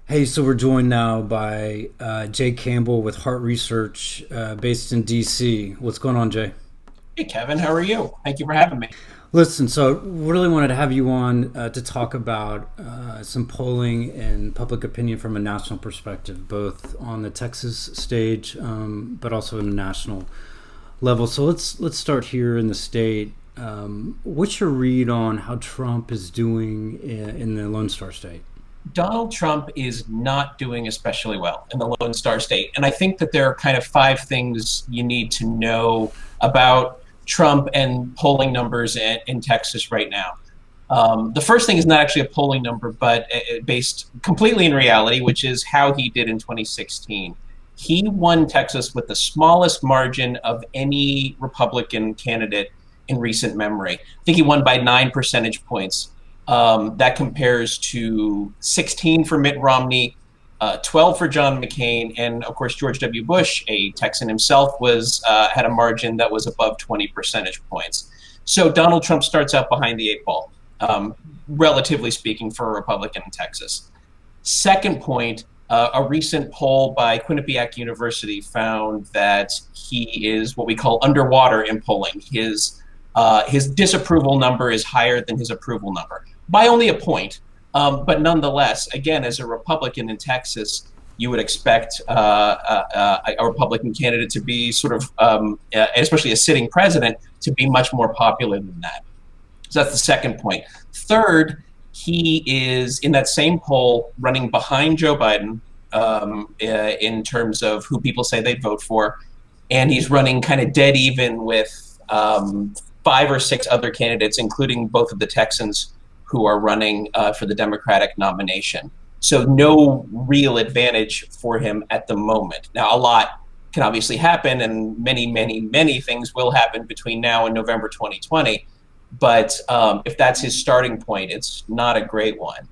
Hey, so we're joined now by Jay Campbell with Hart Research, based in DC. What's going on, Jay? Hey, Kevin, how are you? Thank you for having me. Listen, so really wanted to have you on to talk about some polling and public opinion from a national perspective, both on the Texas stage, but also in the national level. So let's start here in the state. What's your read on how Trump is doing in the Lone Star State? Donald Trump is not doing especially well in the Lone Star State. And I think that there are kind of five things you need to know about Trump and polling numbers in Texas right now. The first thing is not actually a polling number, but based completely in reality, which is how he did in 2016. He won Texas with the smallest margin of any Republican candidate in recent memory. I think he won by 9 percentage points. That compares to 16 for Mitt Romney, 12 for John McCain, and of course George W. Bush, a Texan himself, was had a margin that was above 20 percentage points. So Donald Trump starts out behind the eight ball, relatively speaking, for a Republican in Texas. Second point, a recent poll by Quinnipiac University found that he is what we call underwater in polling. His disapproval number is higher than his approval number by only a point. But nonetheless, again, as a Republican in Texas, you would expect a Republican candidate to be sort of, especially a sitting president, to be much more popular than that. So that's the second point. Third, he is in that same poll running behind Joe Biden in terms of who people say they'd vote for. And he's running kind of dead even with five or six other candidates, including both of the Texans who are running for the Democratic nomination. So no real advantage for him at the moment. Now, a lot can obviously happen, and many things will happen between now and November 2020. But if that's his starting point, it's not a great one.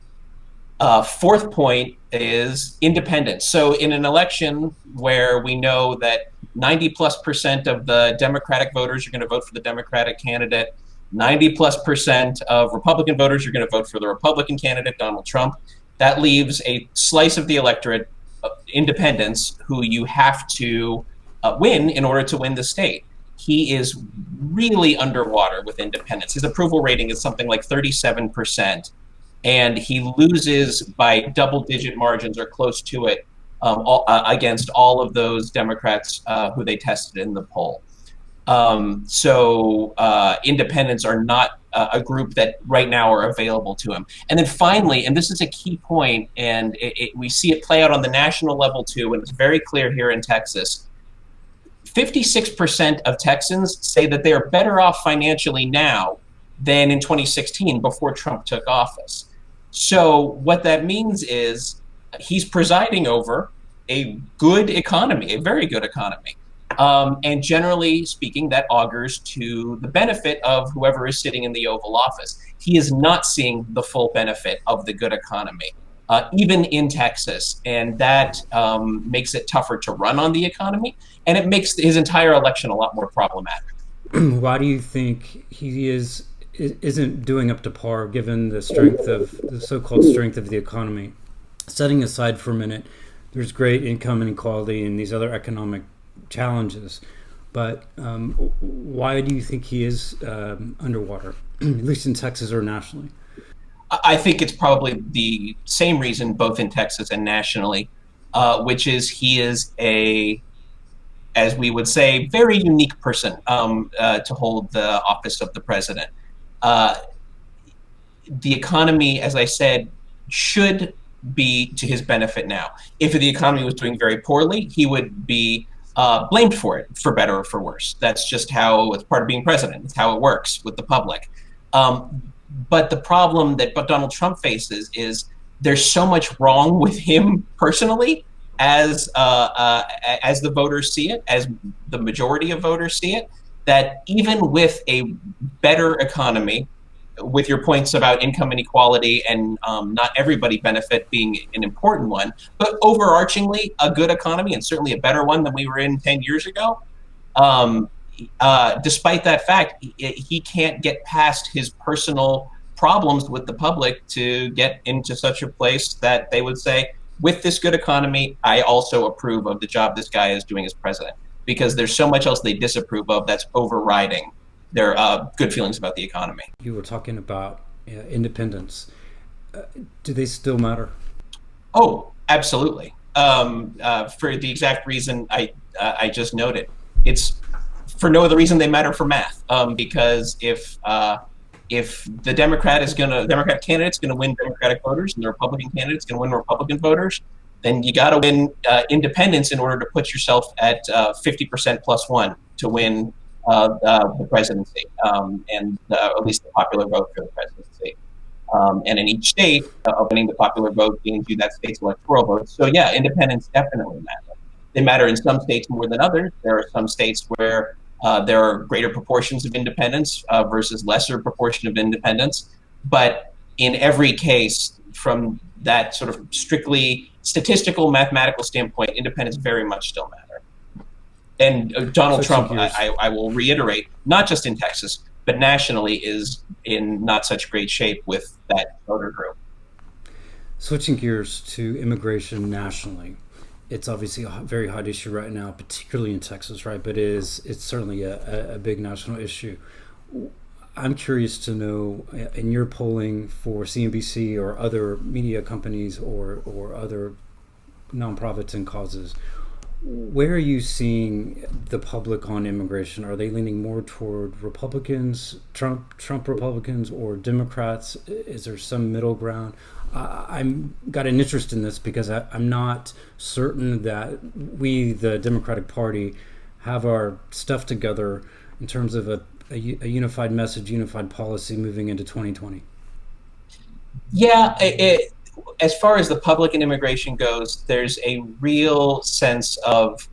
Fourth point is independence. So in an election where we know that 90+% of the Democratic voters are going to vote for the Democratic candidate, 90+% of Republican voters are going to vote for the Republican candidate, Donald Trump. That leaves a slice of the electorate, independents, who you have to win in order to win the state. He is really underwater with independents. His approval rating is something like 37%, and he loses by double-digit margins or close to it against all of those Democrats who they tested in the poll. So independents are not a group that right now are available to him. And then finally, and this is a key point, and we see it play out on the national level too, and it's very clear here in Texas, 56% of Texans say that they are better off financially now than in 2016 before Trump took office. So what that means is he's presiding over a good economy, a very good economy. And generally speaking, that augurs to the benefit of whoever is sitting in the Oval Office. He is not seeing the full benefit of the good economy, even in Texas. And that makes it tougher to run on the economy. And it makes his entire election a lot more problematic. Why do you think he isn't doing up to par given the strength of the so-called strength of the economy? Setting aside for a minute, there's great income inequality and these other economic challenges, but why do you think he is underwater, at least in Texas or nationally? I think it's probably the same reason both in Texas and nationally, which is he is as we would say, very unique person to hold the office of the president. Uh, the economy, as I said, should be to his benefit now. If the economy was doing very poorly, he would be blamed for it, for better or for worse. That's just how it's part of being president. It's how it works with the public. But the problem that Donald Trump faces is there's so much wrong with him personally, as the voters see it, as the majority of voters see it, that even with a better economy, with your points about income inequality and not everybody benefit being an important one, but overarchingly a good economy and certainly a better one than we were in 10 years ago. Um, Despite that fact, he can't get past his personal problems with the public to get into such a place that they would say, with this good economy, I also approve of the job this guy is doing as president, because there's so much else they disapprove of that's overriding their good feelings about the economy. You were talking about independents. Do they still matter? Oh, absolutely. For the exact reason I just noted. It's for no other reason they matter for math. Because if the Democratic candidate's going to win Democratic voters and the Republican candidate's going to win Republican voters, then you got to win independents in order to put yourself at 50% plus one to win the presidency, and at least the popular vote for the presidency. And in each state, winning the popular vote gains you that state's electoral vote. So yeah, independents definitely matter. They matter in some states more than others. There are some states where there are greater proportions of independents versus lesser proportion of independents. But in every case, from that sort of strictly statistical, mathematical standpoint, independents very much still matter. And Donald Trump, I will reiterate, not just in Texas, but nationally is in not such great shape with that voter group. Switching gears to immigration nationally, it's obviously a very hot issue right now, particularly in Texas, right? But it's certainly a big national issue. I'm curious to know, in your polling for CNBC or other media companies or other nonprofits and causes, where are you seeing the public on immigration? Are they leaning more toward Republicans, Trump Republicans, or Democrats? Is there some middle ground? I'm got an interest in this because I'm not certain that we, the Democratic Party, have our stuff together in terms of a unified message, unified policy moving into 2020. Yeah, as far as the public and immigration goes, there's a real sense of,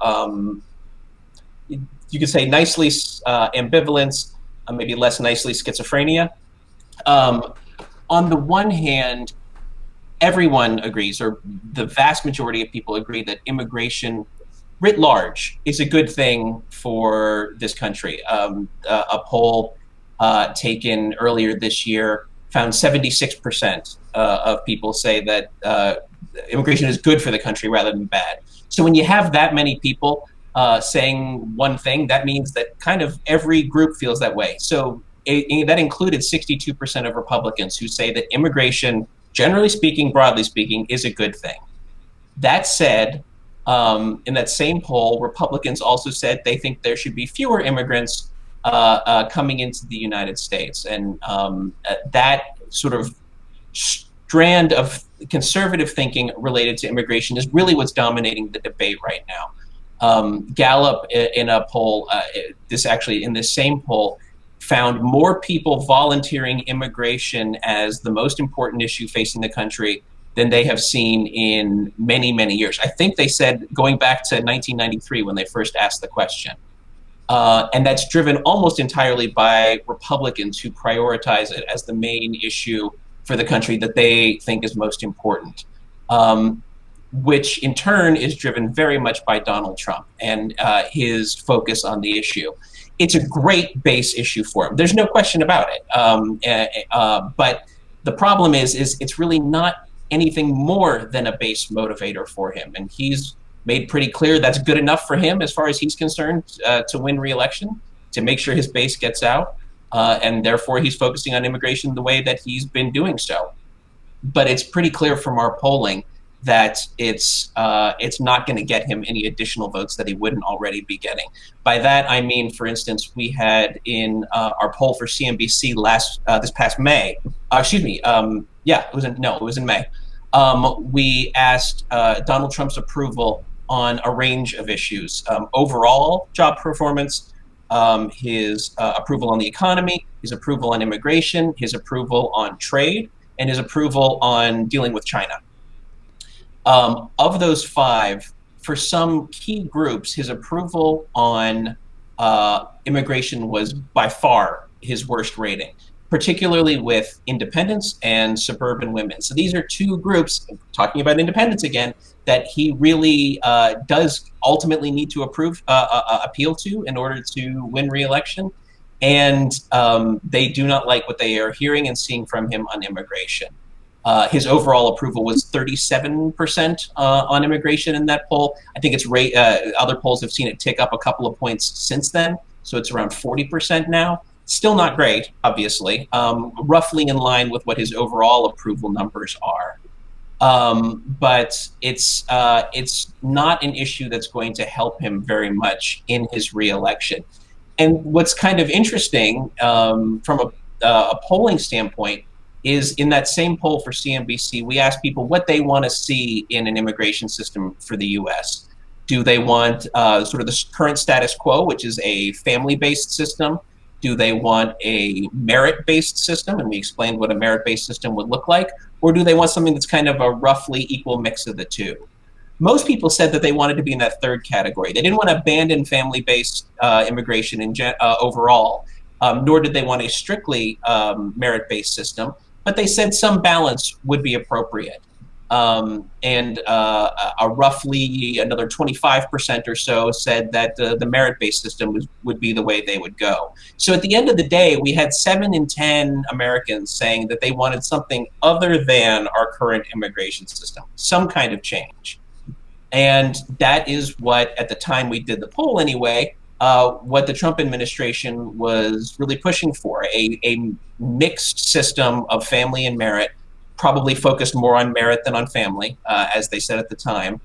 you could say nicely ambivalence, maybe less nicely schizophrenia. On the one hand, everyone agrees, or the vast majority of people agree, that immigration writ large is a good thing for this country. A poll taken earlier this year found 76% of people say that immigration is good for the country rather than bad. So when you have that many people saying one thing, that means that kind of every group feels that way. So that included 62% of Republicans who say that immigration, generally speaking, broadly speaking, is a good thing. That said, in that same poll, Republicans also said they think there should be fewer immigrants coming into the United States. And that sort of strand of conservative thinking related to immigration is really what's dominating the debate right now. Gallup, in a poll, in this same poll, found more people volunteering immigration as the most important issue facing the country than they have seen in many, many years. I think they said going back to 1993 when they first asked the question. And that's driven almost entirely by Republicans who prioritize it as the main issue for the country that they think is most important, which in turn is driven very much by Donald Trump and his focus on the issue. It's a great base issue for him. There's no question about it. But the problem is it's really not anything more than a base motivator for him. And he's made pretty clear that's good enough for him as far as he's concerned to win re-election, to make sure his base gets out. And therefore, he's focusing on immigration the way that he's been doing so. But it's pretty clear from our polling that it's not going to get him any additional votes that he wouldn't already be getting. By that, I mean, for instance, we had in our poll for CNBC this past May. It was in May. We asked Donald Trump's approval on a range of issues: overall job performance, his approval on the economy, his approval on immigration, his approval on trade, and his approval on dealing with China. Of those five, for some key groups, his approval on immigration was by far his worst rating, particularly with independents and suburban women. So these are two groups, talking about independents again, that he really does ultimately need to appeal to in order to win re-election. And they do not like what they are hearing and seeing from him on immigration. His overall approval was 37% on immigration in that poll. I think other polls have seen it tick up a couple of points since then, so it's around 40% now. Still not great, obviously, roughly in line with what his overall approval numbers are. But it's not an issue that's going to help him very much in his reelection. And what's kind of interesting from a polling standpoint is in that same poll for CNBC, we asked people what they want to see in an immigration system for the U.S. Do they want sort of the current status quo, which is a family-based system? Do they want a merit-based system? And we explained what a merit-based system would look like. Or do they want something that's kind of a roughly equal mix of the two? Most people said that they wanted to be in that third category. They didn't want to abandon family-based immigration overall, nor did they want a strictly merit-based system, but they said some balance would be appropriate. And a roughly another 25% or so said that the merit-based system would be the way they would go. So at the end of the day, we had 7 in 10 Americans saying that they wanted something other than our current immigration system, some kind of change. And that is what, at the time we did the poll anyway, what the Trump administration was really pushing for, a mixed system of family and merit, probably focused more on merit than on family, as they said at the time.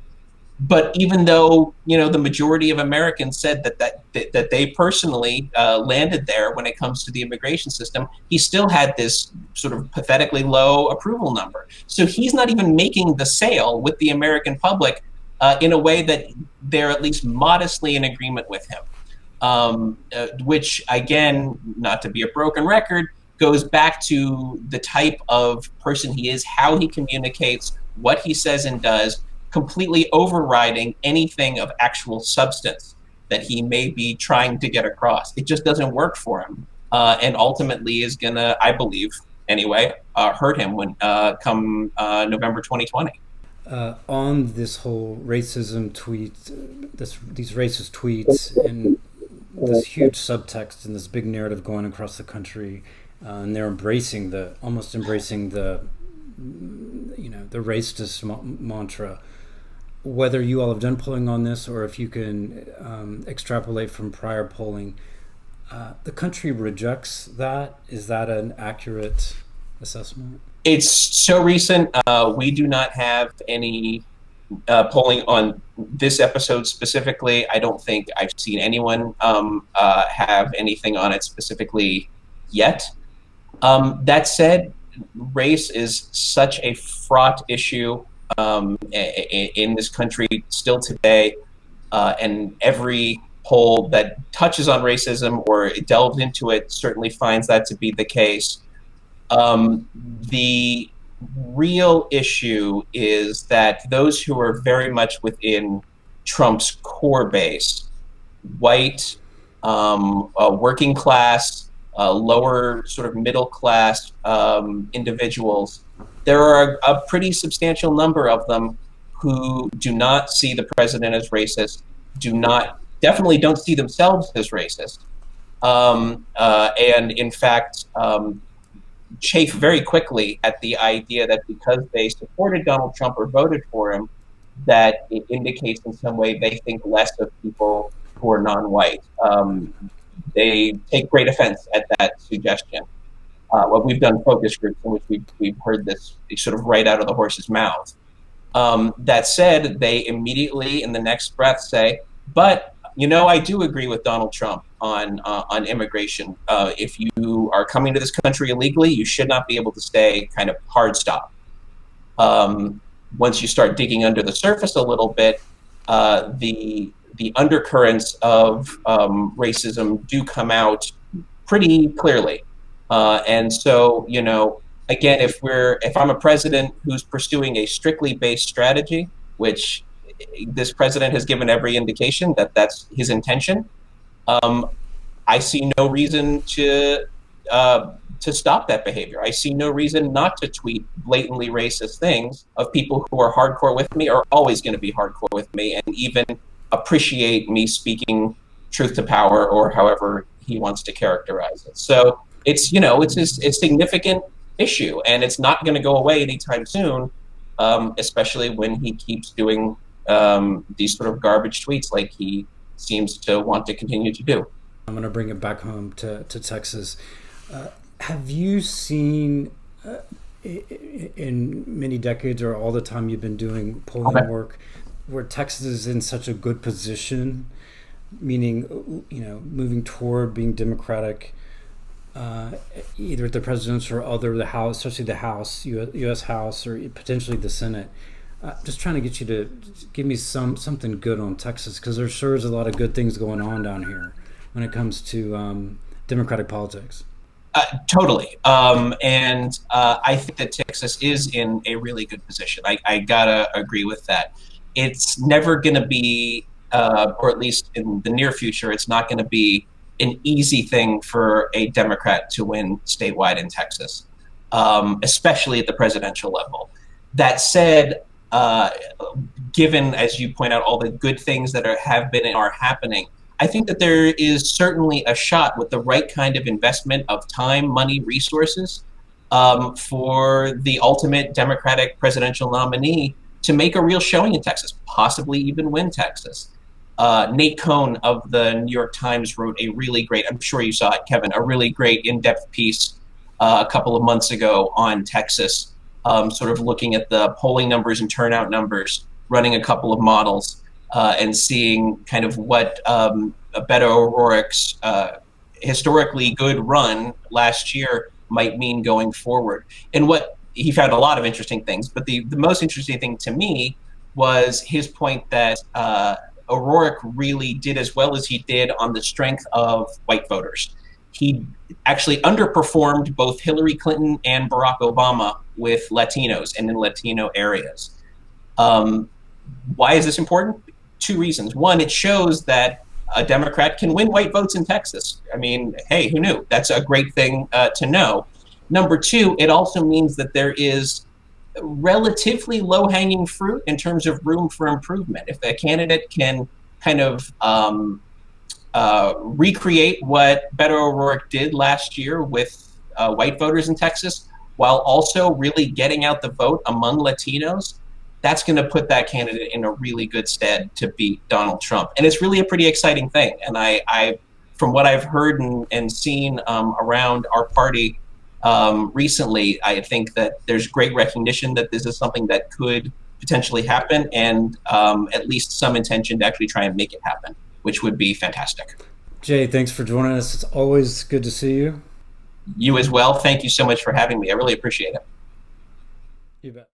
But even though, the majority of Americans said that they personally landed there when it comes to the immigration system, he still had this sort of pathetically low approval number. So he's not even making the sale with the American public in a way that they're at least modestly in agreement with him, which, again, not to be a broken record, goes back to the type of person he is, how he communicates, what he says and does, completely overriding anything of actual substance that he may be trying to get across. It just doesn't work for him, and ultimately is gonna, I believe, anyway, hurt him when come November 2020. On this whole racism tweet, these racist tweets, and this huge subtext and this big narrative going across the country, and they're almost embracing the racist mantra. Whether you all have done polling on this, or if you can extrapolate from prior polling, the country rejects that. Is that an accurate assessment? It's so recent. We do not have any polling on this episode specifically. I don't think I've seen anyone have anything on it specifically yet. That said, race is such a fraught issue in this country still today, and every poll that touches on racism or delves into it certainly finds that to be the case. The real issue is that those who are very much within Trump's core base, white, working class, lower sort of middle class individuals, there are a pretty substantial number of them who do not see the president as racist, definitely don't see themselves as racist, and in fact chafe very quickly at the idea that because they supported Donald Trump or voted for him, that it indicates in some way they think less of people who are non-white. They take great offense at that suggestion. Well, we've done focus groups in which we've heard this sort of right out of the horse's mouth. That said, they immediately in the next breath say, but I do agree with Donald Trump on immigration. If you are coming to this country illegally, you should not be able to stay, kind of hard stop. Once you start digging under the surface a little bit, the undercurrents of racism do come out pretty clearly. And so, again, if I'm a president who's pursuing a strictly based strategy, which this president has given every indication that that's his intention, I see no reason to stop that behavior. I see no reason not to tweet blatantly racist things of people who are hardcore with me, are always going to be hardcore with me, and even appreciate me speaking truth to power, or however he wants to characterize it. So it's a significant issue, and it's not going to go away anytime soon, especially when he keeps doing these sort of garbage tweets like he seems to want to continue to do. I'm going to bring it back home to Texas. Have you seen in many decades or all the time you've been doing polling work where Texas is in such a good position, meaning, moving toward being Democratic, either at the president's or other, the House, especially the House, U.S. House, or potentially the Senate? Just trying to get you to give me something good on Texas, because there sure is a lot of good things going on down here when it comes to Democratic politics. Totally. And I think that Texas is in a really good position. I gotta agree with that. It's never going to be, or at least in the near future, it's not going to be an easy thing for a Democrat to win statewide in Texas, especially at the presidential level. That said, given, as you point out, all the good things that have been and are happening, I think that there is certainly a shot with the right kind of investment of time, money, resources for the ultimate Democratic presidential nominee to make a real showing in Texas, possibly even win Texas. Nate Cohn of the New York Times wrote a really great, I'm sure you saw it, Kevin, a really great in-depth piece a couple of months ago on Texas, sort of looking at the polling numbers and turnout numbers, running a couple of models, and seeing kind of what Beto O'Rourke's historically good run last year might mean going forward. And what he found a lot of interesting things, but the most interesting thing to me was his point that O'Rourke really did as well as he did on the strength of white voters. He actually underperformed both Hillary Clinton and Barack Obama with Latinos and in Latino areas. Why is this important? Two reasons. One, it shows that a Democrat can win white votes in Texas. I mean, hey, who knew? That's a great thing to know. Number two, it also means that there is relatively low-hanging fruit in terms of room for improvement. If a candidate can kind of recreate what Beto O'Rourke did last year with white voters in Texas, while also really getting out the vote among Latinos, that's going to put that candidate in a really good stead to beat Donald Trump. And it's really a pretty exciting thing. And I from what I've heard and seen around our party recently, I think that there's great recognition that this is something that could potentially happen, and at least some intention to actually try and make it happen, which would be fantastic. Jay, thanks for joining us. It's always good to see you. You as well. Thank you so much for having me. I really appreciate it. You bet.